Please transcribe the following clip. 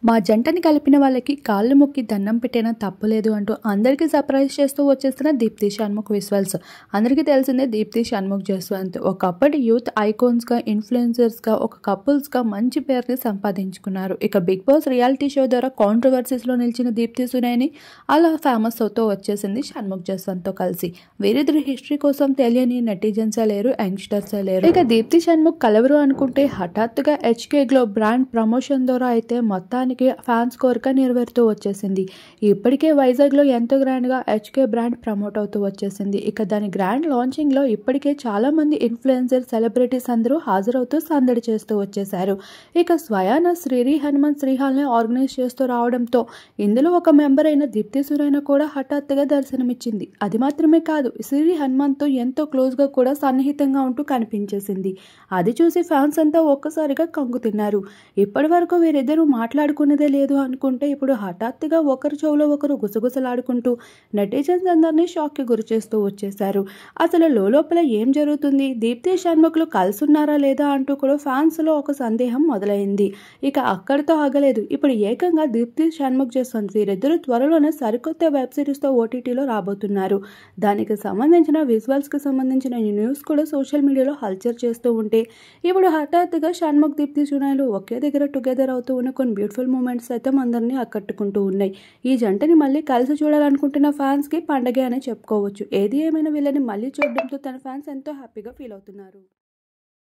మా జంటని కలిపిన వాళ్ళకి కాళ్ళు మొక్కి దండం పెట్టినా తప్పులేదు అంటూ అందరికీ సర్ప్రైజ్ చేస్తూ వచ్చేస్తున్న దీప్తి షణ్ముఖ్ విశ్వల్స్. అందరికీ తెలిసిందే దీప్తి షణ్ముఖ్ జస్వంత్ ఒకప్పటి యూత్ ఐకాన్స్గా, ఇన్ఫ్లుయెన్సర్స్గా, ఒక కపుల్స్గా మంచి పేరుని సంపాదించుకున్నారు. ఇక బిగ్ బాస్ రియాలిటీ షో ద్వారా కాంట్రవర్సీస్లో నిలిచిన దీప్తి సునైని అలా ఫేమస్ అవుతూ వచ్చేసింది షణ్ముఖ్ జస్వంత్తో కలిసి. వీరిద్దరి హిస్టరీ కోసం తెలియని నెటిజన్సే లేరు, యంగ్స్టర్సే లేరు. ఇక దీప్తి షణ్ముఖ్ కలవరు అనుకుంటే హఠాత్తుగా హెచ్కే గ్లో బ్రాండ్ ప్రమోషన్ ద్వారా అయితే మొత్తానికి ఫ్యాన్స్ కోరిక నెరవేరుతూ వచ్చేసింది. ఇప్పటికే వైజాగ్లో ఎంతో గ్రాండ్గా హెచ్కే బ్రాండ్ ప్రమోట్ అవుతూ వచ్చేసింది. ఇక దాని గ్రాండ్ లాంచింగ్లో ఇప్పటికే చాలా మంది ఇన్ఫ్లుయెన్సర్, సెలబ్రిటీస్ అందరూ హాజరవుతూ సందడి చేస్తూ వచ్చేశారు. ఇక స్వయాన శ్రీరి హనుమంత్ శ్రీహాల్ని ఆర్గనైజ్ చేస్తూ రావడంతో ఇందులో ఒక మెంబర్ అయిన దీప్తి సునైన కూడా హఠాత్తుగా దర్శనమిచ్చింది. అది మాత్రమే కాదు, శ్రీరి హనుమంత్తో ఎంతో క్లోజ్గా కూడా సన్నిహితంగా ఉంటూ కనిపించేసింది. అది చూసి ఫ్యాన్స్ అంతా ఒక్కసారిగా కంగు తిన్నారు. ఇప్పటి వరకు వీరిద్దరూ మాట్లాడుకునేదే లేదు అనుకుంటే ఇప్పుడు హఠాత్తుగా ఒకరి చెవులో ఒకరు గుసగుసలాడుకుంటూ నెటిజన్స్ అందరినీ షాక్కి గురి చేస్తూ వచ్చేశారు. అసలు లోపల ఏం జరుగుతుంది, దీప్తి షణ్ముఖ్లు కలుసున్నారా లేదా అంటూ కూడా ఫ్యాన్స్లో ఒక సందేహం మొదలైంది. ఇక అక్కడితో ఆగలేదు. ఇప్పుడు ఏకంగా దీప్తి షణ్ముఖ్ జస్వంత్ వీరిద్దరూ త్వరలోనే సరికొత్త వెబ్ సిరీస్తో ఓటీటీలో రాబోతున్నారు. దానికి సంబంధించిన విజువల్స్కి సంబంధించిన న్యూస్ కూడా సోషల్ మీడియాలో హల్చల్ చేస్తూ ఉంటే ఇప్పుడు హఠాత్తుగా షణ్ముఖ్, దీప్తి సునైలు ఒకే దగ్గర టుగెదర్ అవుతూ ఉన్న కొన్ని బ్యూటిఫుల్ మూమెంట్స్ అయితే అందరినీ ఆకట్టుకుంటూ ఉన్నాయి. ఈ జంటని మళ్ళీ కలిసి చూడాలనుకుంటున్న ఫ్యాన్స్కి పండగే అని చెప్పుకోవచ్చు. ఏది ఏమైనా వీళ్ళని మళ్ళీ చూడడంతో తన ఫ్యాన్స్ ఎంతో హ్యాపీగా ఫీల్ అవుతున్నారు.